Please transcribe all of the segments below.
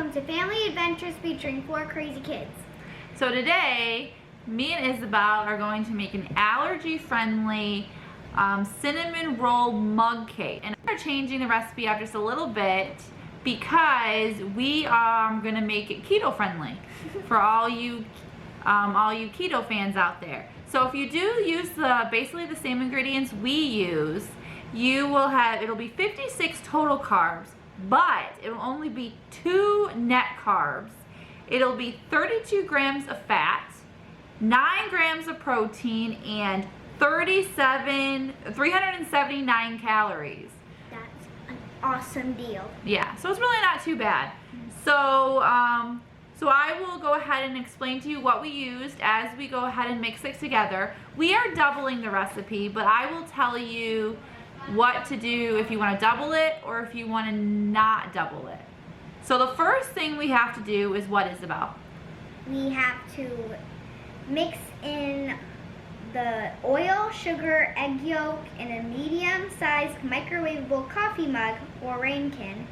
welcome to Family Adventures featuring 4 crazy kids. So today, me and Isabel are going to make an allergy-friendly cinnamon roll mug cake. And we're changing the recipe up just a little bit because we are going to make it keto-friendly for all you keto fans out there. So if you do use basically the same ingredients we use, it'll be 56 total carbs, but it'll only be 2 net carbs. It'll be 32 grams of fat, 9 grams of protein, and 379 calories. That's an awesome deal. Yeah, so it's really not too bad. So I will go ahead and explain to you what we used as we go ahead and mix it together. We are doubling the recipe, but I will tell you what to do if you want to double it or if you want to not double it. So the first thing we have to do is what, Isabel? We have to mix in the oil, sugar, egg yolk in a medium-sized microwavable coffee mug or ramekin.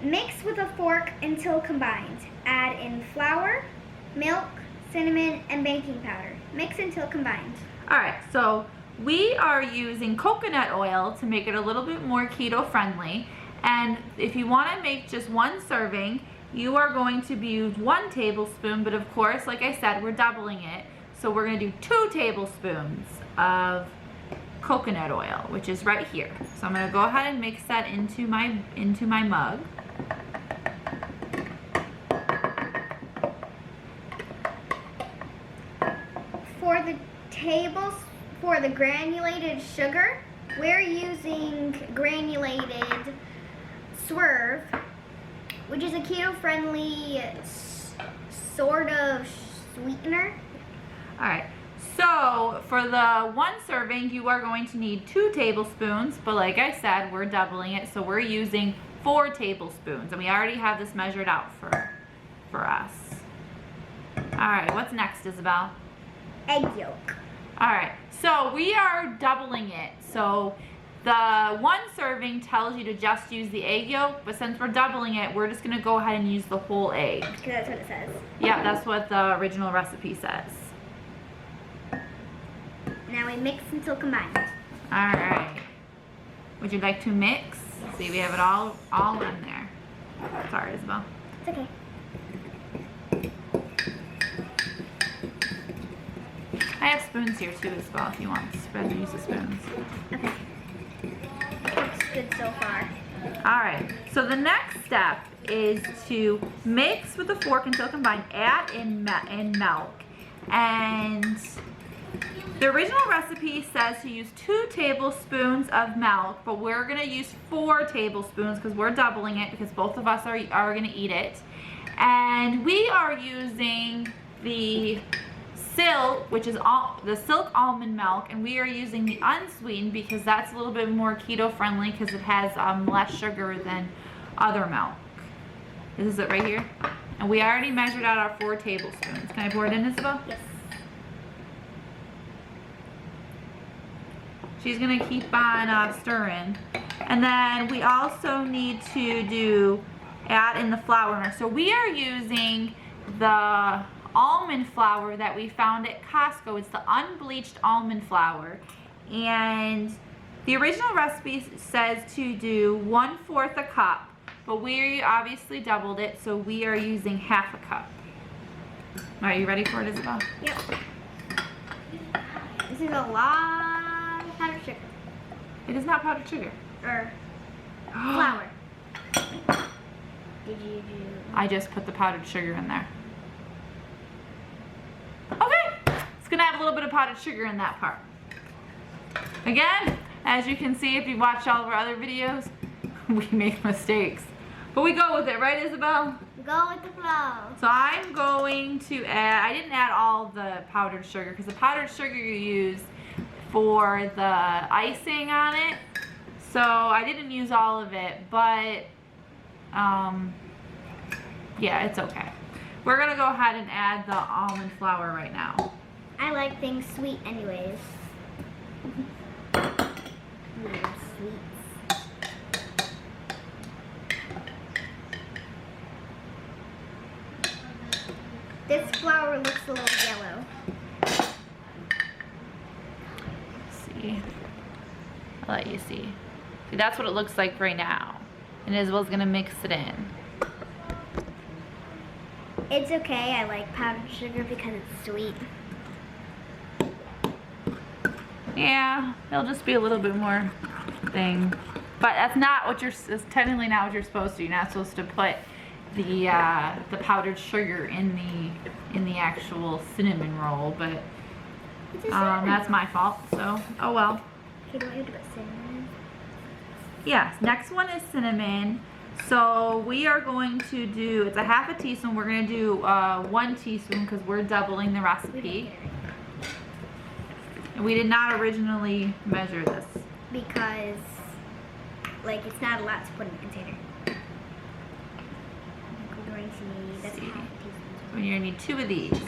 Mix with a fork until combined. Add in flour, milk, cinnamon, and baking powder. Mix until combined. Alright, so we are using coconut oil to make it a little bit more keto friendly. And if you want to make just 1 serving, you are going to use 1 tablespoon, but of course, like I said, we're doubling it. So we're going to do 2 tablespoons of coconut oil, which is right here. So I'm going to go ahead and mix that into my mug. For the granulated sugar, we're using granulated Swerve, which is a keto-friendly sort of sweetener. Alright, so for the 1 serving, you are going to need 2 tablespoons, but like I said, we're doubling it, so we're using 4 tablespoons, and we already have this measured out for us. Alright, what's next, Isabel? Egg yolk. Alright, so we are doubling it. So the 1 serving tells you to just use the egg yolk, but since we're doubling it, we're just going to go ahead and use the whole egg. Because that's what it says. Yeah, that's what the original recipe says. Now we mix until combined. Alright. Would you like to mix? See, we have it all in there. Sorry, Isabel. It's okay. I have spoons here too, Isabel, if you want to spread and use the spoons. Okay. Looks good so far. Alright, so the next step is to mix with a fork until combined, add in milk. And the original recipe says to use 2 tablespoons of milk, but we're going to use 4 tablespoons because we're doubling it because both of us are going to eat it. And we are using the Silk, which is the Silk almond milk, and we are using the unsweetened because that's a little bit more keto friendly because it has less sugar than other milk. This is it right here. And we already measured out our 4 tablespoons. Can I pour it in, Isabel? Yes. She's gonna keep on stirring. And then we also need to add in the flour. So we are using the almond flour that we found at Costco. It's the unbleached almond flour, and the original recipe says to do 1/4 a cup, but we obviously doubled it, so we are using 1/2 a cup. Are you ready for it, Isabel? Yep. This is a lot of powdered sugar. It is not powdered sugar. Or flour. Did you do? I just put the powdered sugar in there. Okay, it's gonna have a little bit of powdered sugar in that part. Again, as you can see, if you watch all of our other videos, we make mistakes. But we go with it, right, Isabel? Go with the flow. So I'm going to add, I didn't add all the powdered sugar because the powdered sugar you use for the icing on it. So I didn't use all of it, but yeah, it's okay. We're gonna go ahead and add the almond flour right now. I like things sweet anyways. Sweets. This flour looks a little yellow. Let's see. I'll let you see. See, that's what it looks like right now. And Isabel's gonna mix it in. It's okay. I like powdered sugar because it's sweet. Yeah, it'll just be a little bit more thing. But that's not what it's technically not what you're supposed to do. You're not supposed to put the powdered sugar in the actual cinnamon roll, but that's my fault, so oh well. Okay, do I have to put cinnamon? Yes, next one is cinnamon. So we are going to do, it's a half a teaspoon. We're going to do 1 teaspoon because we're doubling the recipe. And we did not originally measure this. Because, like, it's not allowed to put in a container. We're going to need, that's half a teaspoon. We're going to need 2 of these.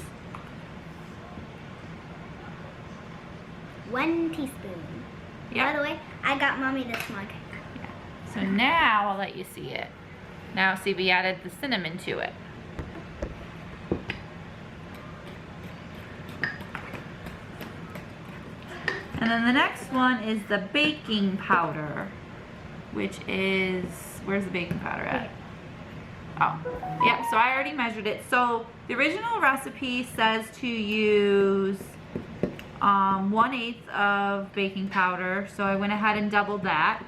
1 teaspoon. Yep. By the way, I got Mommy this mug. So now I'll let you see it. Now see, we added the cinnamon to it. And then the next one is the baking powder, which is, where's the baking powder at? Oh, yep, so I already measured it. So the original recipe says to use 1/8 of baking powder. So I went ahead and doubled that.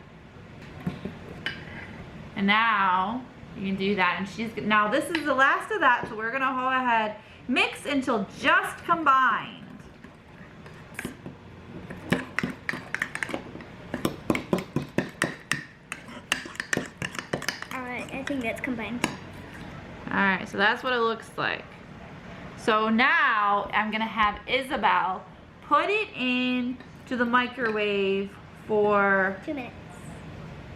And now you can do that, and now this is the last of that, so we're gonna go ahead, mix until just combined. Alright, I think that's combined. Alright, so that's what it looks like. So now I'm gonna have Isabel put it in to the microwave for 2 minutes.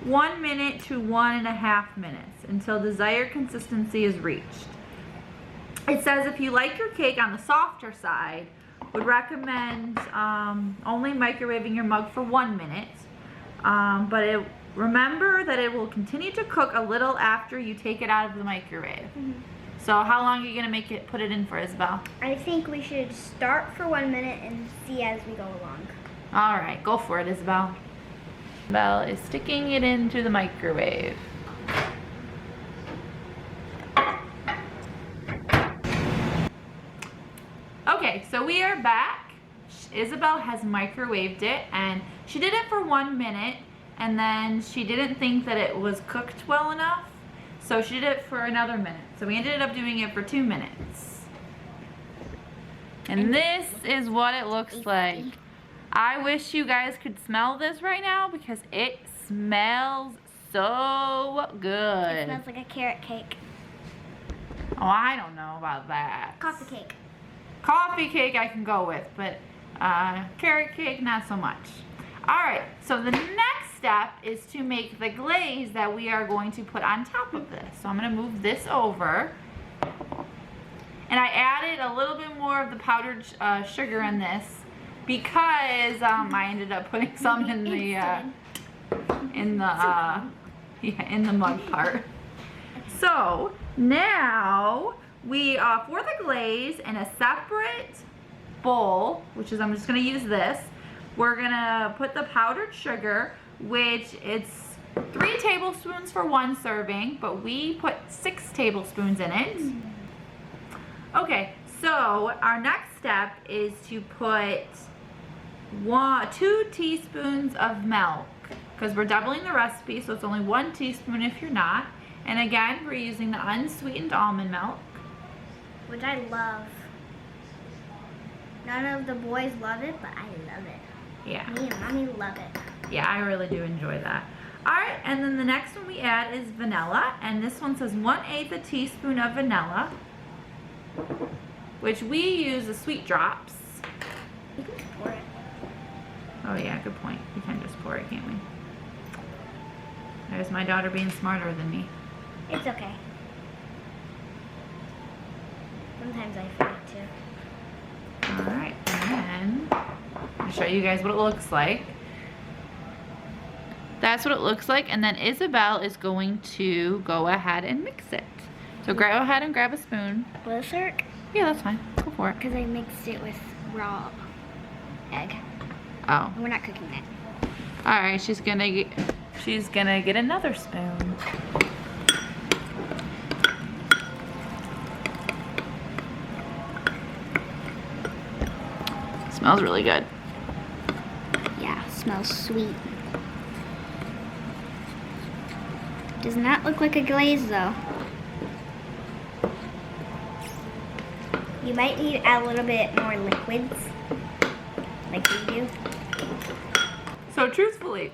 1 minute to 1.5 minutes until desired consistency is reached. It says if you like your cake on the softer side, would recommend only microwaving your mug for 1 minute. But remember that it will continue to cook a little after you take it out of the microwave. So how long are you gonna put it in for, Isabel? I think we should start for 1 minute and see as we go along. All right, go for it, Isabel. Isabel is sticking it into the microwave. Okay, so we are back. Isabel has microwaved it, and she did it for 1 minute, and then she didn't think that it was cooked well enough, so she did it for another minute. So we ended up doing it for 2 minutes. And this is what it looks like. I wish you guys could smell this right now because it smells so good. It smells like a carrot cake. Oh, I don't know about that. Coffee cake. Coffee cake I can go with, but carrot cake not so much. Alright, so the next step is to make the glaze that we are going to put on top of this. So I'm going to move this over. And I added a little bit more of the powdered sugar in this because I ended up putting some in the mug part. So now we for the glaze in a separate bowl, which is I'm just going to use this. We're going to put the powdered sugar, which it's 3 tablespoons for 1 serving, but we put 6 tablespoons in it. Okay, so our next step is to put 2 teaspoons of milk because we're doubling the recipe, so it's only 1 teaspoon if you're not. And again, we're using the unsweetened almond milk, which I love. None of the boys love it, but I love it. Yeah. Me and Mommy love it. Yeah, I really do enjoy that. Alright, and then the next one we add is vanilla, and this one says 1/8 a teaspoon of vanilla, which we use the sweet drops. You can just pour it. Oh yeah, good point. We can just pour it, can't we? There's my daughter being smarter than me. It's okay. Sometimes I forget to. Alright, and then I'll show you guys what it looks like. That's what it looks like, and then Isabel is going to go ahead and mix it. So go ahead and grab a spoon. Will it work? Yeah, that's fine. Go for it. Because I mixed it with raw egg. Oh. We're not cooking it. All right, she's gonna get another spoon. Smells really good. Yeah, smells sweet. Does not look like a glaze though. You might need to add a little bit more liquids, like we do. So truthfully,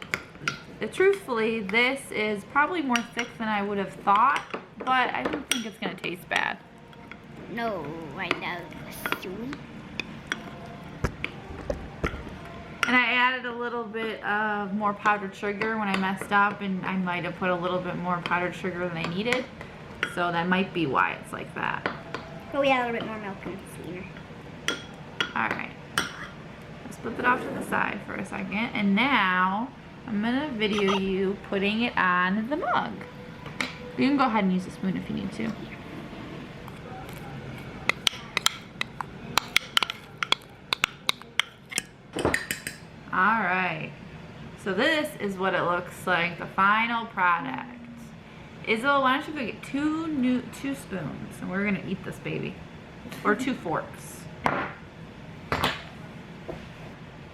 this is probably more thick than I would have thought, but I don't think it's gonna taste bad. No, I know. Sweet. And I added a little bit of more powdered sugar when I messed up, and I might have put a little bit more powdered sugar than I needed. So that might be why it's like that. But we add a little bit more milk and sweetener. Alright. Let's flip it off to the side for a second. And now I'm gonna video you putting it on the mug. You can go ahead and use a spoon if you need to. Alright, so this is what it looks like, the final product. Isabel, why don't you go get two spoons, and we're gonna eat this baby. Or 2 forks.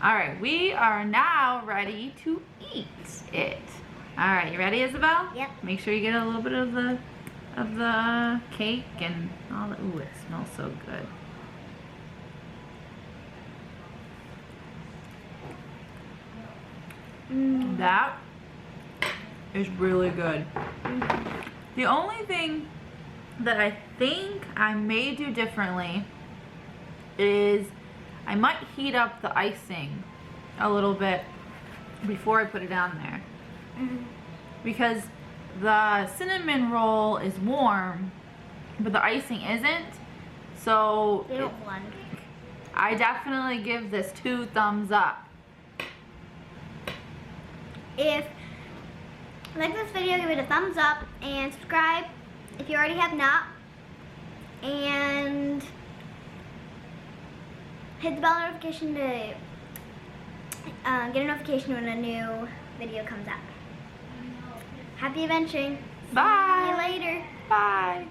Alright, we are now ready to eat it. Alright, you ready, Isabel? Yep. Make sure you get a little bit of the cake and all the, ooh, it smells so good. That is really good. The only thing that I think I may do differently is I might heat up the icing a little bit before I put it on there. Because the cinnamon roll is warm, but the icing isn't. So They don't blend. I definitely give this 2 thumbs up. If you like this video, give it a thumbs up and subscribe if you already have not. And hit the bell notification to get a notification when a new video comes out. Happy adventuring. Bye. See you later. Bye.